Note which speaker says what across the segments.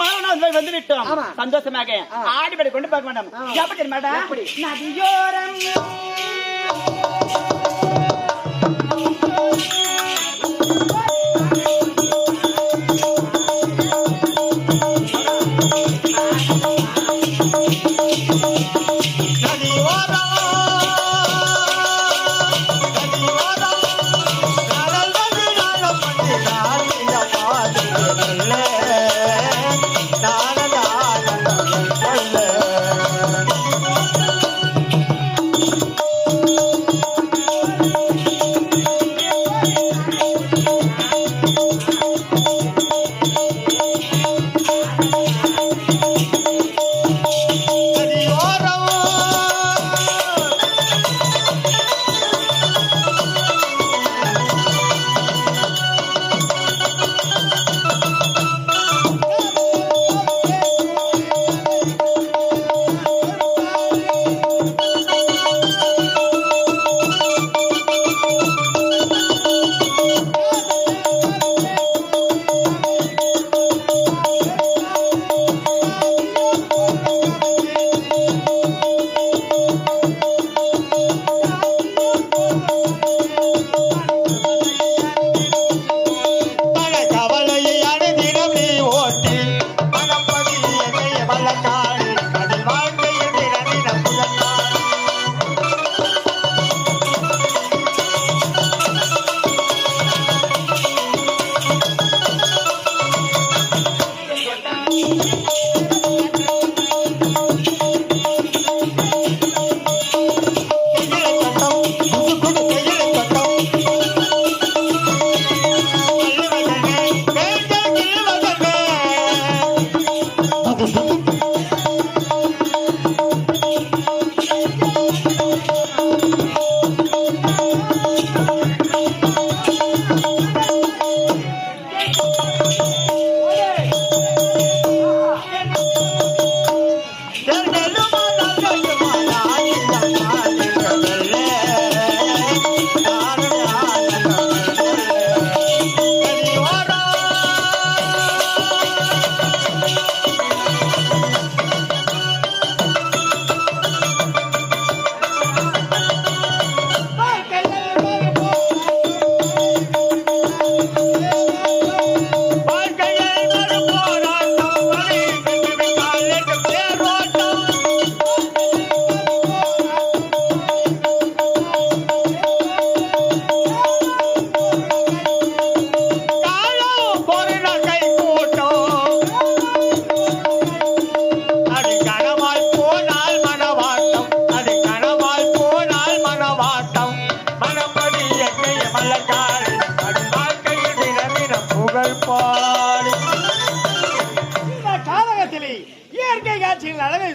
Speaker 1: மறுநாள் வந்து விட்டோம். சந்தோஷமாக ஆடிப்படை கொண்டு பார்க்க வேண்டாம். எப்படி மேடம் நதியோரம்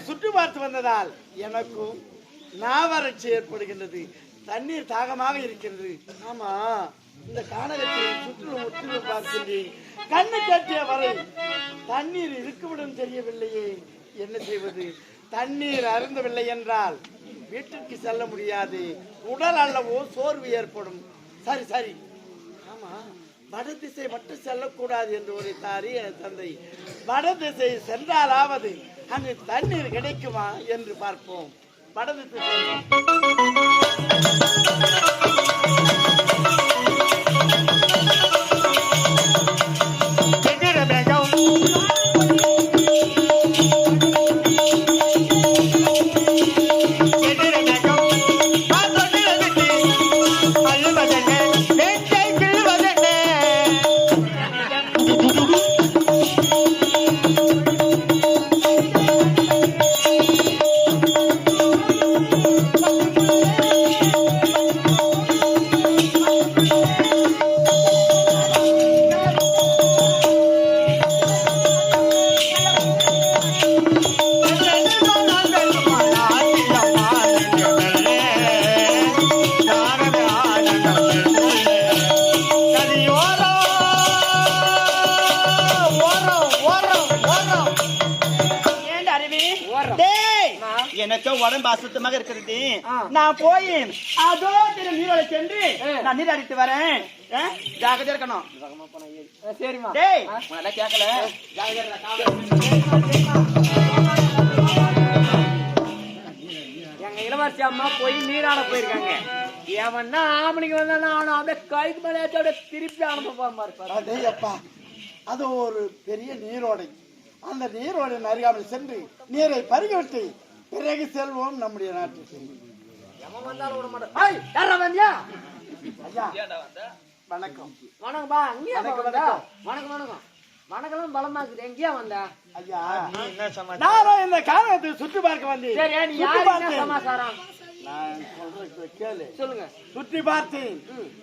Speaker 2: சுற்றி பார்த்து வந்ததால் எனக்கும் நாவறட்சி ஏற்படுகின்றது. தண்ணீர் தாகமாக இருக்கிறது. ஆமா, இந்த கானகத்தில் சுற்றுலும் பார்க்கின்றேன். கண்ணு கட்டிய வரை தண்ணீர் இருக்குமிடம் தெரியவில்லையே. என்ன செய்வது? தண்ணீர் அருந்தவில்லை என்றால் வீட்டிற்கு செல்ல முடியாது. உடல் அல்லவோ சோர்வு ஏற்படும். சரி சரி, ஆமா, வடதிசை மட்டும் செல்லக்கூடாது என்று ஒரு தாரி தந்தை. வடதிசை சென்றாலாவது அங்கு தண்ணீர் கிடைக்குமா என்று பார்ப்போம். வடதிசை
Speaker 1: எனக்கு உடம்பு அசுத்தமாக இருக்கிறது. நான் போய் அதோ திரு நீரோட சென்று நான் நீர் அடித்து வரேன். ஜாகிரதையா இருக்கணும்.
Speaker 3: சரிம்மா.
Speaker 1: டேய் உனக்கு கேட்கல.
Speaker 3: எங்க இளவரசி அம்மா போய் நீராட போயிருக்காங்க. எவன்னா ஆம்பளைக்கு வந்தா நான் அப்படியே கைக்கு மேலே அப்படியே திருப்பி அனுப்ப போற
Speaker 2: அதே அப்பா, அது ஒரு பெரிய நீரோடை. அந்த நீரோடை அருகாமல் சென்று நீரை பருகிவிட்டு பிறகு செல்வோம் நம்முடைய நாட்டுக்கு.
Speaker 3: எவன் வந்தாலும் விட மாட்டேன். யாரா வந்தியா?
Speaker 2: ஐயா வணக்கம்.
Speaker 3: வணக்கம்பா. அங்கேயா வந்தா? வணக்கம் வணக்கம். வணக்கம் பலமா இருக்குது. எங்கேயா வந்தா?
Speaker 2: ஐயா நானும் இந்த காரணத்தை சுற்றி பார்க்க வந்தேன்.
Speaker 3: சரி, நீ யாரு சமாச்சாரம்?
Speaker 2: நான் சொல்றது கேளு.
Speaker 3: சொல்லுங்க.
Speaker 2: சுற்றி பார்த்தேன்.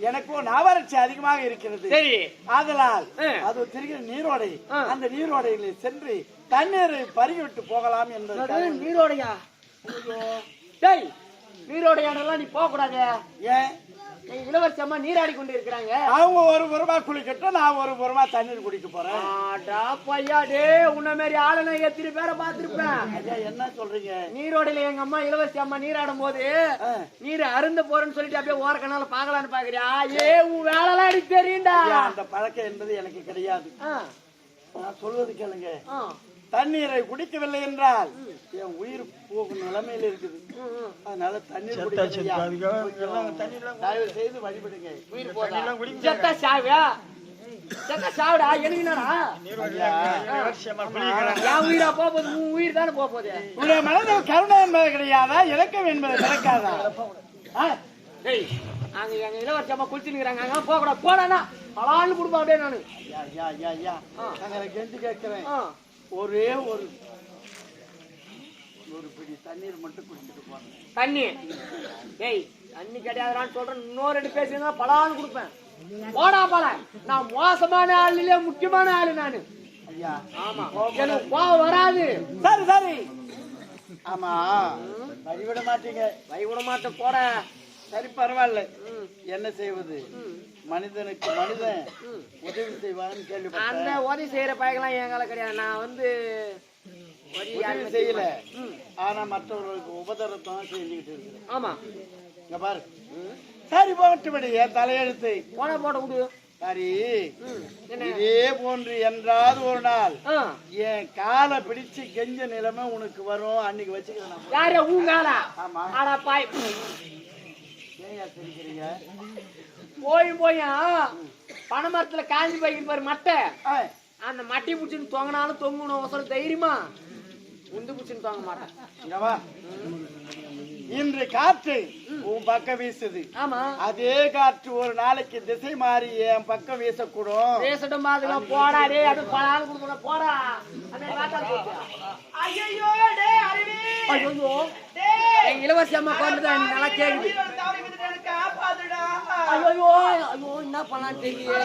Speaker 2: எனக்கு நாவறட்சி அதிகமாக இருக்கிறது.
Speaker 3: சரி.
Speaker 2: ஆதலால் அது திருகிற நீரோடை, அந்த நீரோடையில சென்று தண்ணீரை பருகிவிட்டு போகலாம் என்பது.
Speaker 3: நீரோடையா? டேய், நீரோடையானெல்லாம் நீ போக கூடாது.
Speaker 2: ஏன்?
Speaker 3: இளவரசி அம்மா நீராடி கொண்டு இருக்கிறாங்க.
Speaker 2: அவங்க ஒரு புறமா குளிக்கட்டும், நான் ஒரு புறமா தண்ணீர் குடிக்க போறேன்.
Speaker 3: உன்ன மாதிரி ஆளு நான் எத்தனை பேரை பார்த்திருப்பேன்.
Speaker 2: ஐயா என்ன சொல்றீங்க?
Speaker 3: நீரோடையில எங்க அம்மா இளவரசி அம்மா நீராடும் போது நீர் அருந்த போறேன்னு சொல்லிட்டு அப்படியே ஓர கனால பாக்கலான்னு பாக்குறியா? உன் வேலைலாம் எனக்கு தெரியும்டா.
Speaker 2: அந்த பழக்கம் என்பது எனக்கு கிடையாது. நான் சொல்வது கேளுங்க. தண்ணீரை குடிக்கவில்லை என்றால் என் உயிர் போகும் நிலைமையில இருக்குது. அதனால தண்ணீர் தயவு செய்து வழிபடுங்க.
Speaker 3: உயிர் போதா சாவியா? சாவிடா என்னடா என் உயிரா போகுது? உன் உயிர் தானே போகுது.
Speaker 2: உன்னுடைய மனதில் கருணை என்பது கிடையாதா? இலக்கம் என்பது கிடைக்காதா?
Speaker 3: அங்க எங்க இளவரசி அம்மா குளிச்சுக்கிறாங்க. அங்க போக கூடாது. போனா பலான்னு கொடுப்பா அப்படியே நானு.
Speaker 2: நாங்க கெஞ்சி கேட்கிறேன். ஒரே ஒரு பிடி தண்ணீர் மட்டும் குடிச்சிட்டு போறேன்.
Speaker 3: தண்ணி? ஏய் தண்ணி கிடையாதுன்னு சொல்றேன். இன்னொரு ரெண்டு பேசுனா பலான்னு கொடுப்பேன். போடா பல. நான் மோசமான ஆளு இல்ல, முக்கியமான ஆளு நானு.
Speaker 2: ஐயா
Speaker 3: ஆமா, எனக்கு கோவம் வராது.
Speaker 2: சரி சரி. ஆமா வழிவிட மாட்டீங்க.
Speaker 3: வழிவிட மாட்டேன். போட.
Speaker 2: சரி பரவாயில்ல. என்ன செய்வது? மனிதனுக்கு மனிதன் உதவி செய்வான்னு கேள்விப்பட்டேன்.
Speaker 3: அந்த உதவி செய்யற பையெல்லாம் எங்களை கிடையாது. நான் வந்து
Speaker 2: உதவி செய்யல, ஆனா மற்றவர்களுக்கு உபதரத்தான் செஞ்சுக்கிட்டு இருக்கிறேன்.
Speaker 3: ஆமா
Speaker 2: இங்க பாரு. சரி போட்டுபடி என் தலையெழுத்து
Speaker 3: போன போட விடு.
Speaker 2: சரி, இதே போன்று என்றாவது ஒரு நாள் என் காலை பிடிச்சு கெஞ்ச நிலைமை உனக்கு வரும். அன்னைக்கு வச்சுக்கிறேன்.
Speaker 3: யாரு உன் காலா?
Speaker 2: ஆமா.
Speaker 3: ஆனா பாய்
Speaker 2: ஏன் சிரிக்கிறீங்க?
Speaker 3: போயா பனைமரத்துல காஞ்சி போய்கிட்டு பாரு மட்டை. அந்த மட்டி பிடிச்சின்னு தொங்கினாலும் தொங்கணும். சொல்ல தைரியமா உண்டு பிடிச்சின்னு தொங்க மாட்டேன்.
Speaker 2: இன்று காற்று உன் பக்கம் வீசுது.
Speaker 3: ஆமா, அதே
Speaker 2: காற்று ஒரு நாளைக்கு திசை மாறி என் பக்கம் வீசக்கூடும்.
Speaker 3: பேசட்டும் பாதுகா. போடா டே, அது பலான்னு கொடுக்கணும். போடா. எங்க இளவரசி அம்மா கொண்டுதான் நல்லா கேக்குது. ஐயோ ஐயோ என்ன பண்ணலான்னு தெரியல.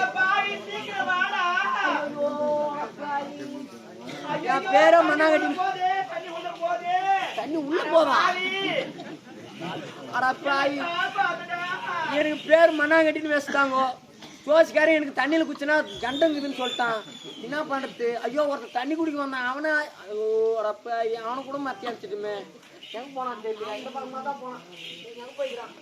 Speaker 3: என் பேர மண்ணாங்கட்டி தண்ணி உள்ள போவா. எனக்கு பேர் மண்ணாங்கட்டின்னு வச்சுட்டாங்க. ஜோசிக்காரன் எனக்கு தண்ணியில குச்சினா கண்டங்குதுன்னு சொல்லிட்டான். என்ன பண்றது? ஐயோ ஒருத்தர் தண்ணி குடிக்க வந்தான். அவனை ஐயோ அடப்பா அவனை கூட மத்தி அடிச்சிட்டுமே. எங்க போனான்னு தெரியல. இந்த பக்கமா தான் போனான். எங்க போய்க்கிறான்?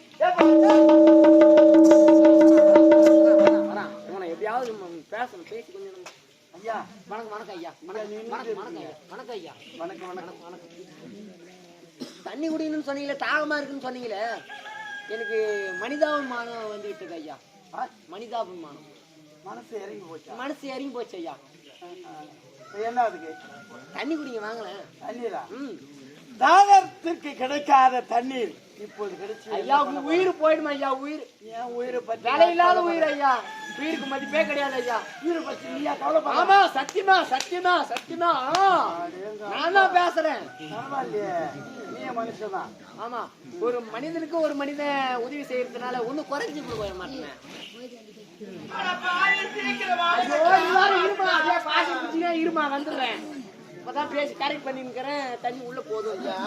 Speaker 3: எப்படியாவது பேசணும். பேசி கொஞ்சம். ஐயா வணக்கம். வணக்கம் ஐயா. வணக்கம் ஐயா. வணக்கம் ஐயா. வணக்கம் வணக்கம் வணக்கம். தண்ணி குடிக்கணும்னு சொன்னீங்களே, தாகமா இருக்குன்னு சொன்னீங்களே. எனக்கு மனிதாபிமானம் வந்துகிட்டு இருக்கு ஐயா. மனிதாபிமானம்.
Speaker 2: மனசு இறங்கி போச்சு.
Speaker 3: மனசு இறங்கி போச்சு ஐயா.
Speaker 2: என்ன அதுக்கு?
Speaker 3: தண்ணி குடிங்க வாங்கலாம்.
Speaker 2: தண்ணீரா? தாகத்திற்கு கிடைக்காத தண்ணீர் இப்போது கிடைச்சு
Speaker 3: ஐயா. உயிர் போயிடுமா ஐயா? உயிர்
Speaker 2: ஏன் உயிரை பத்தி?
Speaker 3: வேலை இல்லாத உயிர் ஐயா. உயிருக்கு மதிப்பே கிடையாது ஐயா.
Speaker 2: உயிரை பத்தி நீயா கவலைப்பட?
Speaker 3: ஆமா சத்தியமா சத்தியமா சத்தியமா நான் தான் பேசுறேன்.
Speaker 2: பரவாயில்லையே, நீ மனுஷன்தான்.
Speaker 3: ஆமா, ஒரு மனிதனுக்கு ஒரு மனிதன் உதவி செய்யறதுனால ஒண்ணு குறைஞ்சு போய மாட்டேன். இருமா வந்துடுறேன். இப்பதான் பேசி கரெக்ட் பண்ணிருக்கிறேன். தண்ணி உள்ள போதும் ஐயா.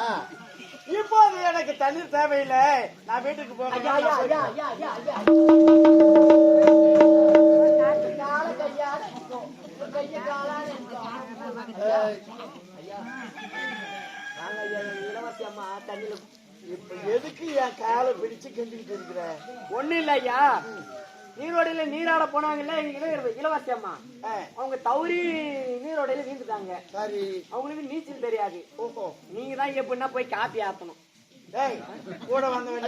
Speaker 2: இப்போது எனக்கு தண்ணீர் தேவையில்லை. நான் வீட்டுக்கு போறேன்.
Speaker 3: இளவரசி அம்மா தண்ணியில
Speaker 2: இப்ப எதுக்கு என் காலை பிடிச்சு கெண்டிக்கிட்டு இருக்கிற?
Speaker 3: ஒண்ணு இல்ல ஐயா, நீரோடையில நீராட போனாங்கல்ல எங்க இளவரசி அம்மா, அவங்க தவறி நீரோடையில வீழ்ந்துட்டாங்க.
Speaker 2: சரி,
Speaker 3: அவங்களுக்கு நீச்சல் தெரியாது.
Speaker 2: ஓஹோ,
Speaker 3: நீங்க தான் எப்படின்னா போய் காப்பி ஆத்தணும்.
Speaker 2: டேய் கூட வந்தவன்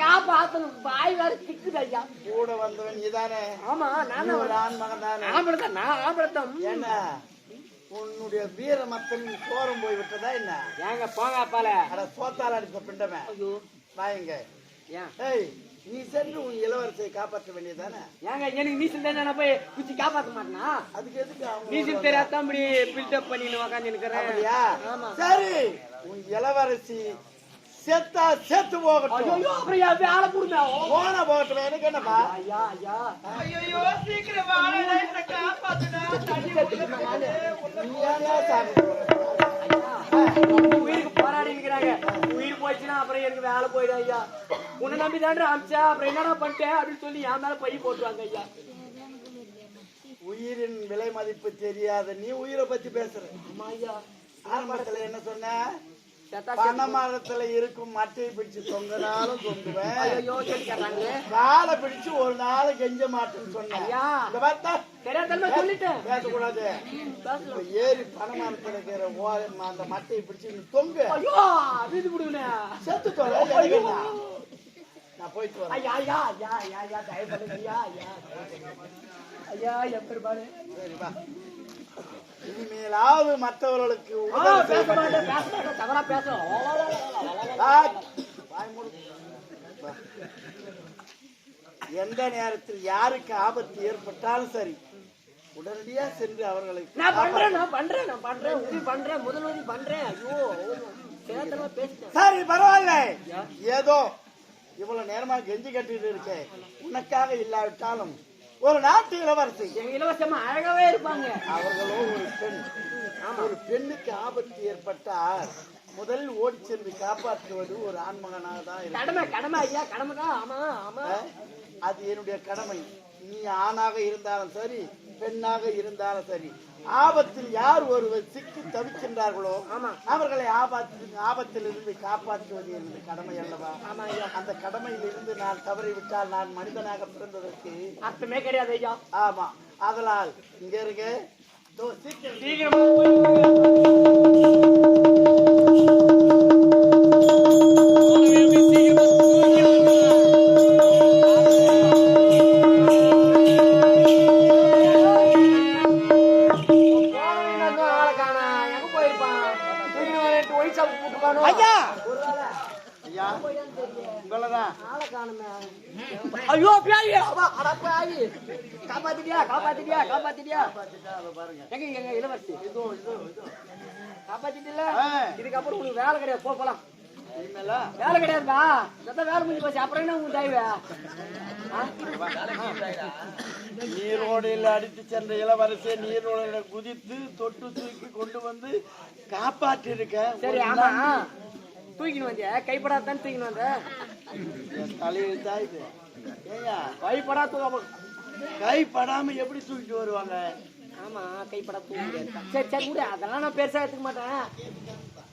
Speaker 3: காப்பி ஆத்தணும், வாய் வேற திக்குது ஐயா.
Speaker 2: கூட வந்தவன் நீதானே?
Speaker 3: ஆமா, நான்
Speaker 2: ஒரு ஆண் மகன் தானே?
Speaker 3: ஆம்பளத்தான், நான் ஆம்பளத்தான்.
Speaker 2: என்ன உன்னுடைய வீர மக்கள் சோரம் போய் விட்டதா என்ன?
Speaker 3: ஏங்க போங்க அப்பால.
Speaker 2: அட சோத்தால அடித்த பிண்டமே வாங்க. ஏய், நீ சென்று உன் இளவரசியை காப்பாற்ற வேண்டியதானே?
Speaker 3: ஏங்க எனக்கு நீச்சல் தெரிஞ்சா நான் போய் குச்சி காப்பாற்ற மாட்டேனா?
Speaker 2: அதுக்கு எதுக்கு
Speaker 3: நீச்சல் தெரியாதான் இப்படி பில்டப் பண்ணின்னு உக்காந்து இருக்கிறேன்.
Speaker 2: சரி, உன் இளவரசி செத்தா செத்து போகட்டும்.
Speaker 3: அப்புறம் வேலை புடுங்க
Speaker 2: போன போகட்டும், எனக்கு என்னப்பா?
Speaker 3: ஐயா ஐயா,
Speaker 1: ஐயோ சீக்கிரம் வாடா, என்ன காப்பாத்துடா.
Speaker 3: உயிருக்கு போராடி இருக்கிறாங்க. உயிர் போயிடுச்சுன்னா அப்புறம் எனக்கு வேலை போயிடும் ஐயா. உன்னை நம்பி தாண்டா அமிச்சா, அப்புறம் என்னடா பண்ணிட்டேன் அப்படின்னு சொல்லி என் மேல பை போட்டுவாங்க ஐயா.
Speaker 2: உயிரின் விலை மதிப்பு தெரியாத நீ உயிரை பத்தி பேசுற.
Speaker 3: ஆமா ஐயா,
Speaker 2: ஆரம்பத்துல என்ன சொன்ன? பனைமரத்துல இருக்கும் மட்டையை பிடிச்சு தொங்கினாலும் தொங்குவேன், காலை பிடிச்சு ஒரு நாள் கெஞ்ச மாட்டேன்னு சொன்னேன்.
Speaker 3: சொல்லிட்டேன்
Speaker 2: பேசக்கூடாது. ஏறி பனைமரத்துல இருக்கிற அந்த மட்டையை பிடிச்சு தொங்கு, செத்து தொலை. நான் போயிட்டு வரேன்.
Speaker 3: ஐயா ஐயா ஐயா ஐயா தயவு பண்ணுங்க ஐயா ஐயா ஐயா என் பெருமாள்.
Speaker 2: சரிப்பா, இனிமேலாவது மற்றவர்களுக்கு
Speaker 3: தவறா பேச
Speaker 2: எந்த நேரத்தில் யாருக்கு ஆபத்து ஏற்பட்டாலும் சரி, உடனடியா சென்று அவர்களை
Speaker 3: நான் பண்றேன் உதவி பண்றேன், முதல் உதவி பண்றேன். ஐயோ பேசுறேன்.
Speaker 2: சரி பரவாயில்ல, ஏதோ இவ்வளவு நேரமா கெஞ்சி கட்டிட்டு இருக்கேன். உனக்காக இல்லாவிட்டாலும் ஒரு நாட்டு இளவரசி,
Speaker 3: எங்க இளவரசமா அழகாவே இருப்பாங்க.
Speaker 2: அவர்களோ ஒரு பெண். ஒரு பெண்ணுக்கு ஆபத்து ஏற்பட்டால் முதலில் ஓடி சென்று காப்பாற்றுவது ஒரு ஆண்மகனாக தான்
Speaker 3: கடமை ஐயா, கடமை தான். ஆமா ஆமா,
Speaker 2: அது என்னுடைய கடமை. நீ ஆணாக இருந்தாலும் சரி, பெண்ணாக இருந்தாலும் சரி, ஆபத்தில் யார் ஒருவர் சிக்கி தவிக்கின்றார்களோ அவர்களை ஆபத்தில் இருந்து காப்பாற்றுவது எனது கடமை அல்லவா? அந்த கடமையில் இருந்து நான் தவறிவிட்டால் நான் மனிதனாக பிறந்ததற்கு
Speaker 3: அர்த்தமே கிடையாது ஐயா.
Speaker 2: ஆமா, அதனால் இங்க இருங்க,
Speaker 3: சீக்கிரமா ஐயோ பியாயி காப்பாத்திட்டியா எங்க இளவரசி காப்பாத்திட்டல. இதுக்கப்புறம் உனக்கு வேலை கிடையாது, போலாம். வேலை கிடையாதுப்பா, வேலை முடிஞ்சு போச்சு. அப்புறம் என்ன உங்க தாய்வே?
Speaker 2: நீரோடையில் அடித்து சென்ற இளவரசியை நீரோடையில குதித்து தொட்டு தூக்கி கொண்டு வந்து காப்பாற்றிருக்க.
Speaker 3: சரி, ஆமா, தூக்கின்னு வந்தியா? கைப்படாதான் தூக்கின்னு வந்த?
Speaker 2: தலையெழுத்தா இது?
Speaker 3: கைப்படா
Speaker 2: கைப்படாம எப்படி தூக்கிட்டு வருவாங்க?
Speaker 3: ஆமா, கைப்படா தூக்கி. சரி சரி கூட, அதெல்லாம் நான் பெருசா எடுத்துக்க மாட்டேன்.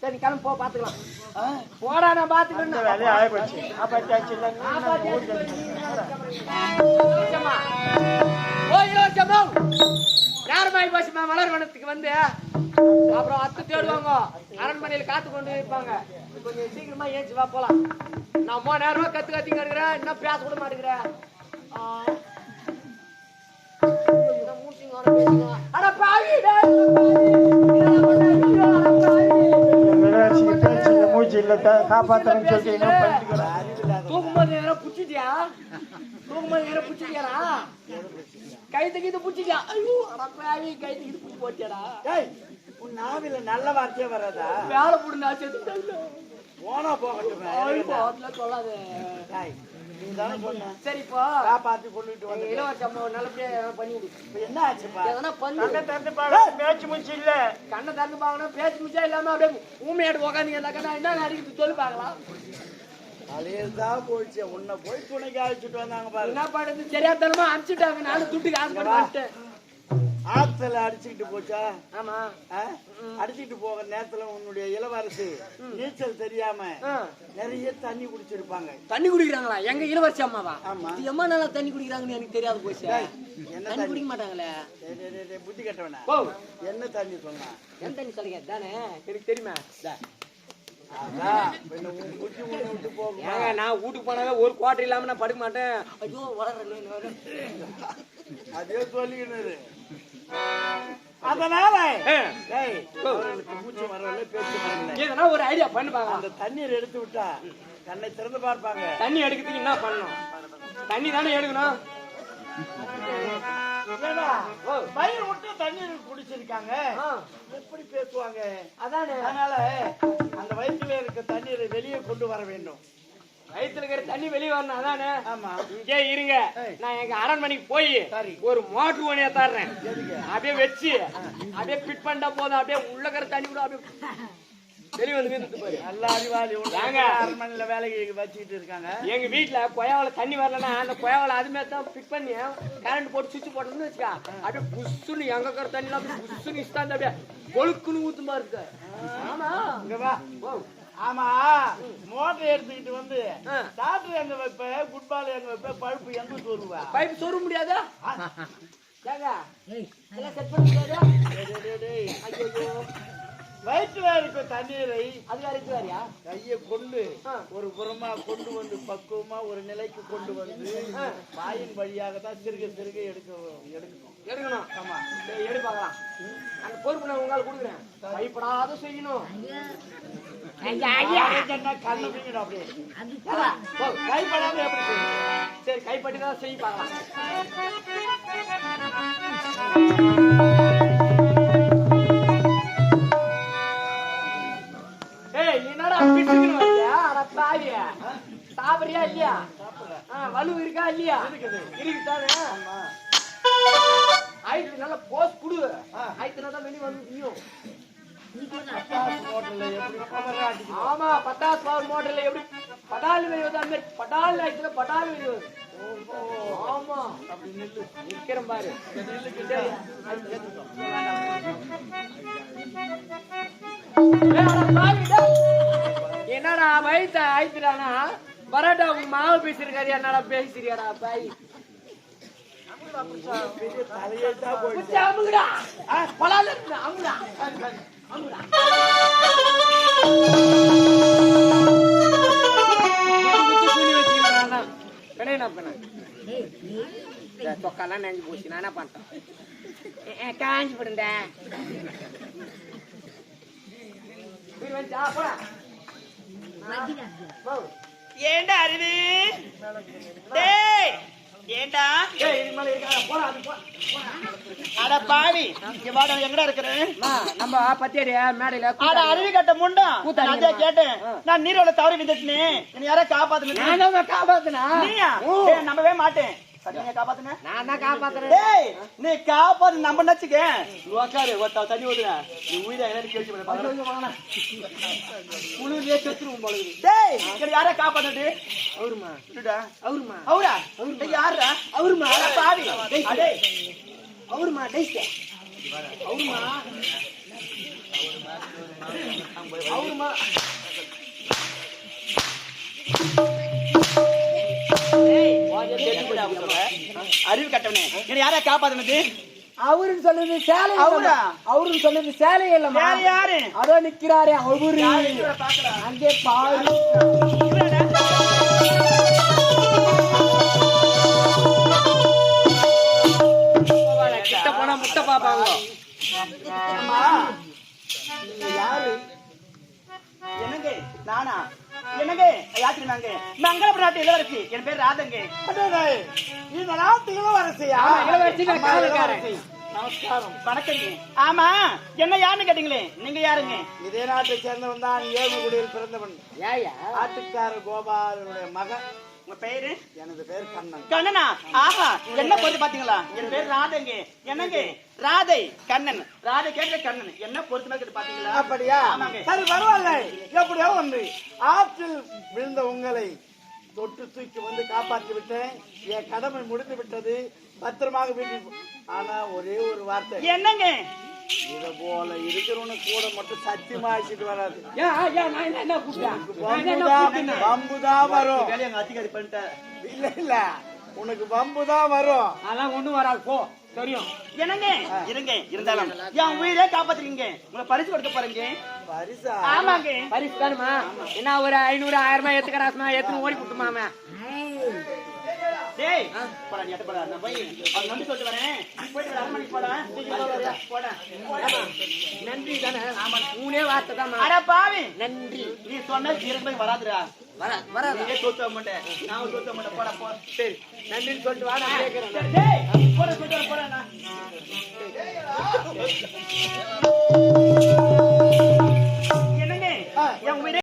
Speaker 3: சரி கிளம்பு, போ, பாத்துக்கலாம். போடா, நான் பாத்துக்கிறேன். நேரமாயி போச்சுமா, மலர்வனத்துக்கு வந்து அப்புறம் அத்து தேடுவாங்க, அரண்மனையில் காத்து கொண்டு இருப்பாங்க. கொஞ்சம் சீக்கிரமா ஏஞ்சி வா, போலாம். நான் 3 நேரமா கத்திங்க இருக்கிறேன், இன்னும் பேச கூட மாட்டேங்கிறேன். தூக்கும்போது நேரம் புடிச்சிட்டியா? கைத்து கீது புடிச்சிட்டியா? ஐயோ அடப்பாவி, கைத்து கீது புடிச்சு போட்டியாடா?
Speaker 2: உன் நாவில நல்ல வார்த்தையே வராதா?
Speaker 3: வேலை புடுனா சேர்த்து
Speaker 2: போனா போகட்டும்,
Speaker 3: சொல்லாது.
Speaker 2: நீ தானே சொன்ன.
Speaker 3: சரி, இப்போ
Speaker 2: காப்பாத்தி கொண்டுட்டு வந்து
Speaker 3: இளவரசி அம்மா நல்லபடியா பண்ணி விடு.
Speaker 2: என்ன ஆச்சுப்பா?
Speaker 3: எதனா பண்ணு.
Speaker 2: பேச்சு மூச்சு இல்ல.
Speaker 3: கண்ணை திறந்து பாக்கணும், பேச்சு மூச்சா இல்லாம அப்படியே ஊமையாடு உக்காந்தீங்க. என்ன அடிக்கிறது சொல்லி பாக்கலாம்.
Speaker 2: அலையதான் போயிடுச்சு. உன்னை போய் துணைக்கு அழைச்சிட்டு வந்தாங்க பாரு.
Speaker 3: என்ன பண்ணுறது தெரியாதனமா அனுப்பிச்சுட்டாங்க. நானும் துட்டுக்கு ஆசைப்பட்டு
Speaker 2: ஆத்துல அடிச்சுக்கிட்டு போச்சா?
Speaker 3: ஆமா.
Speaker 2: அடிச்சுட்டு போகிற நேரத்துல உன்னுடைய இளவரசி நீச்சல் தெரியாம நிறைய தண்ணி குடிச்சிருப்பாங்க.
Speaker 3: தண்ணி குடிக்கிறாங்களா? எங்க இளவரசி அம்மாவா?
Speaker 2: ஆமா.
Speaker 3: எம்மா நல்லா தண்ணி குடிக்கிறாங்கன்னு எனக்கு தெரியாது போச்சு.
Speaker 2: என்ன
Speaker 3: தண்ணி குடிக்க மாட்டாங்களே.
Speaker 2: புத்தி கட்டவன என்ன தண்ணி சொன்னா?
Speaker 3: என் தண்ணி சொல்லுங்க தானே, எனக்கு தெரியுமா?
Speaker 2: விட்டு போக
Speaker 3: நான் வீட்டுக்கு போனாவே ஒரு குவார்டர் இல்லாம நான் படுக்க மாட்டேன். ஐயோ வளர
Speaker 2: அதே சொல்லிக்கினது. அதனால மூச்சு வரல, பேச்சு வரல.
Speaker 3: ஏன்னா ஒரு ஐடியா பண்ணு பாக்க. அந்த
Speaker 2: தண்ணீர் எடுத்து விட்டா கண்ணை திறந்து பார்ப்பாங்க.
Speaker 3: தண்ணி எடுக்கிறதுக்கு என்ன பண்ணணும்? தண்ணி தானே எடுக்கணும்.
Speaker 2: பயிர் விட்டு தண்ணீர் குடிச்சிருக்காங்க, எப்படி பேசுவாங்க?
Speaker 3: அதானே.
Speaker 2: அதனால அந்த வயிற்றுல இருக்க தண்ணீரை வெளியே கொண்டு வர வேண்டும்.
Speaker 3: வயிற்றுல இருக்கிற தண்ணி வெளியே வரணும். அதானே.
Speaker 2: ஆமா.
Speaker 3: இங்கே இருங்க, நான் எங்க அரண்மனைக்கு போய் ஒரு மோட்டர் ஒண்ணு தர்றேன். அப்படியே வச்சு அப்படியே ஃபிட் பண்ணா போதும். அப்படியே உள்ள இருக்கிற தண்ணி கூட அப்படியே வெளியே வந்து பாரு. நல்ல அறிவாளி அரண்மனையில வேலைக்கு வச்சுக்கிட்டு இருக்காங்க. எங்க வீட்டுல கொயாவில தண்ணி வரலன்னா அந்த கொயாவில அதுமே தான் ஃபிட் பண்ணி கரண்ட் போட்டு சுவிட்ச் போட்டோம்னு வச்சுக்கா, அப்படியே புஷ்ஷுன்னு எங்க இருக்கிற தண்ணி அப்படியே புஷ்ஷுன்னு இஷ்டம் அப்படியே கொழுக்குன்னு ஊத்துமா இருக்கு. ஆமா இங்க வா.
Speaker 2: ஆமா, மோட்டர் எடுத்துக்கிட்டு வந்து டாக்டர் எங்க வைப்ப, குட்பால் எங்க வைப்ப, பழுப்பு எங்க சொருவா?
Speaker 3: பைப் சொருக முடியாதா?
Speaker 2: வயிற்றுல இருக்க தண்ணீரை
Speaker 3: அதுக்காரியா
Speaker 2: கையை கொண்டு ஒரு புறமா கொண்டு வந்து பக்குவமா ஒரு நிலைக்கு கொண்டு வந்து வாயின் வழியாக தான் சிறுக சிறுக எடுக்கணும்.
Speaker 3: ஆமா, எடு பார்க்கலாம். அந்த பொறுப்பு நான் உங்களால கொடுக்குறேன். பயப்படாத செய்யணும்.
Speaker 2: கண்ணு பிடிக்கணும். அப்படியே கைப்படாம எப்படி செய்யணும்?
Speaker 3: சரி, கைப்பட்டி தான் செய்ய பார்க்கலாம். சாப்பிடுறியா இல்லையா? வலு இருக்கா இல்லையா? இருக்குதானே. ஆயிரத்து நல்ல போஸ் குடு. ஆயிரத்து தான் வெளியே வந்து ஆமா, 10 பவர் மோட்டர்ல எப்படி படால் வெளியே படால் ஆயிரத்துல படால் வெளியே. ஆமா, அப்படி நிக்கிறேன் பாரு. என்னடா வயிற்ற ஆயிடுறானா? பரோட்டா உங்க மாவு பேசிருக்காரு. என்னடா பேசிருக்காடா பாய்? தொக்காலாம் நெஞ்சு போச்சு. நான் என்ன பண்ணிட்டேன்? காஞ்சி போடுண்டேன்.
Speaker 1: ஏண்டா அருவி? டேய் ஏண்டா? அட பாவி, இங்க வாடா. எங்கடா இருக்கிற?
Speaker 3: நம்ம பத்தியடியா மேடையில
Speaker 1: அட அருவி கட்ட முண்டா. அதே கேட்டேன். நான் நீரோட தவறி விந்துட்டேன். என்ன யாரா காப்பாத்துன?
Speaker 3: நான் காப்பாத்துனா?
Speaker 1: நீயா? நம்பவே மாட்டேன். காப்பாத்துன?
Speaker 3: நான் காப்பாத்துறேன்.
Speaker 1: டேய் நீ காப்பாத்து நம்ம நச்சுக்க. உக்காரு, ஒத்த தண்ணி ஊத்துற. நீ உயிரை என்னன்னு கேள்வி பண்ண.
Speaker 3: குளிர்லயே செத்துருவோம் போல இருக்கு.
Speaker 1: டேய் என்ன யாரா காப்பாத்துட்டு?
Speaker 3: அவருமா? அவருமா?
Speaker 1: அவரா? யாரா?
Speaker 3: அவருமா?
Speaker 1: பாவி. அடே
Speaker 3: அவருமா? டேய் அவருமா? அவருமா?
Speaker 1: அறிவு கட்டவனே, என்ன யாரா காப்பாத்துனது?
Speaker 3: அவருன்னு சொல்லுது சேலை.
Speaker 1: அவரா?
Speaker 3: அவருன்னு சொல்லுது சேலை இல்லமா?
Speaker 1: யாரு?
Speaker 3: அதோ நிக்கிறாரே அவரு. அங்கே பாரு. கிட்ட போனா முட்டை பாப்பாங்க.
Speaker 2: யாரு?
Speaker 1: என்னங்க நானா? என்னங்க யாத்திரிமாங்க? மங்களபுர நாட்டு இளவரசி. என் பேர் ராதங்க.
Speaker 2: இந்த நாட்டு இளவரசியா?
Speaker 3: இளவரசி காவல்காரன்.
Speaker 2: நமஸ்காரம்.
Speaker 1: வணக்கங்க. ஆமா, என்ன யாருன்னு கேட்டீங்களே, நீங்க யாருங்க?
Speaker 2: இதே நாட்டை சேர்ந்தவன் தான். ஏழுகுடியில் பிறந்தவன்.
Speaker 3: ஏயா?
Speaker 2: ஆட்டுக்கார கோபாலனுடைய மகன்.
Speaker 1: உங்க பேரு?
Speaker 2: எனது பேர் கண்ணன்.
Speaker 1: கண்ணனா? ஆஹா, என்ன பொறுத்து பாத்தீங்களா? என் பேர் ராதைங்க. என்னங்க ராதை கண்ணன். ராதை கேட்க கண்ணன். என்ன பொறுத்து மாதிரி பாத்தீங்களா?
Speaker 2: அப்படியா? சரி, பரவாயில்ல. எப்படியோ ஒன்று ஆற்றில் விழுந்த உங்களை தொட்டு தூக்கி வந்து காப்பாற்றி விட்டேன். என் கடமை முடிந்து விட்டது. பத்திரமாக வீட்டுக்கு போ. ஆனா ஒரே ஒரு வார்த்தை,
Speaker 1: என்னங்க
Speaker 2: இத போல இருக்கிறவனு கூட மட்டும் சத்தியமா ஆக்கிட்டு வராது.
Speaker 3: நான் என்ன கூப்பிட்டேன்
Speaker 2: பம்புதான் வரும்.
Speaker 1: வேலையை எங்க அதிகாரி பண்ணிட்டேன்.
Speaker 2: இல்ல உனக்கு பம்புதான் வரும்.
Speaker 3: அதெல்லாம் ஒண்ணும் வராது போ தெரியும்.
Speaker 1: என்னங்க இருங்க இருந்தாலும் என் உயிரே காப்பாத்துறீங்க. உங்களை பரிசு கொடுக்க போறீங்க.
Speaker 2: பரிசா?
Speaker 1: ஆமாங்க.
Speaker 3: பரிசு தானுமா? என்ன ஒரு 500 1000 ஏத்துக்கடாசுமா ஏத்துன்னு ஓடி கொடுத்துமாமே.
Speaker 1: டேய் போடா நீ போடா. நான் போய் அவன் நம்பி சொல்லிட்டு வரேன். போயிட்டு வர அரண்மனைக்கு போடா. போடா
Speaker 3: நன்றி தானே? ஆமா மூணே வார்த்தை தான்.
Speaker 1: அட பாவி
Speaker 3: நன்றி.
Speaker 1: நீ சொன்ன ஜீரகமே வராதுடா.
Speaker 3: வராது.
Speaker 1: நீயே தோத்த மாட்டேன். நான் தோத்த மாட்டேன். போடா போ.
Speaker 3: சரி நன்றின்னு சொல்லிட்டு வா, நான் கேட்கிறேன்.
Speaker 1: டேய் போடா போடா போடா.